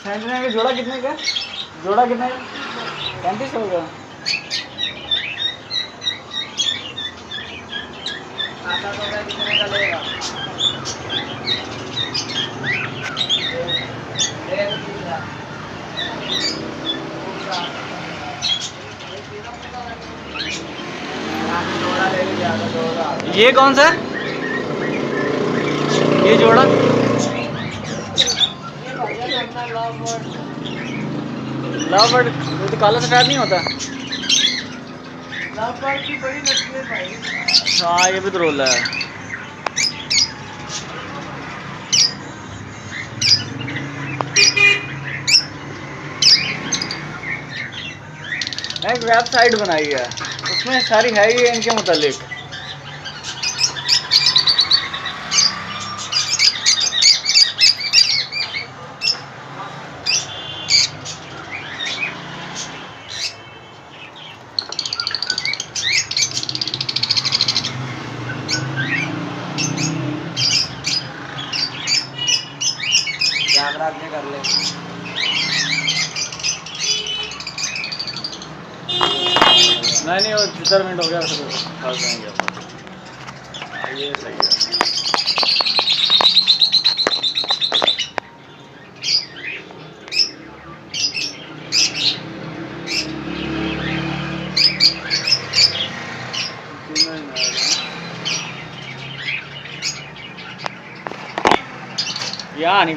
Sandwich का जोड़ा कितने का? जोड़ा कितने का? 3500 का। आता तो क्या कितने का लेगा? ये कौन सा? ये जोड़ा लव बर्ड वो तो काला सफेद नहीं होता। लव बर्ड की बड़ी मछली है भाई। हाँ ये भी तो रोल है। एक वेबसाइट बनाई है उसमें सारी है ये इनके मुतालिक। कैमरा आदमी कर ले। नहीं वो 70 मिनट हो गया फिर फंस जाएंगे। ये सही है। या नहीं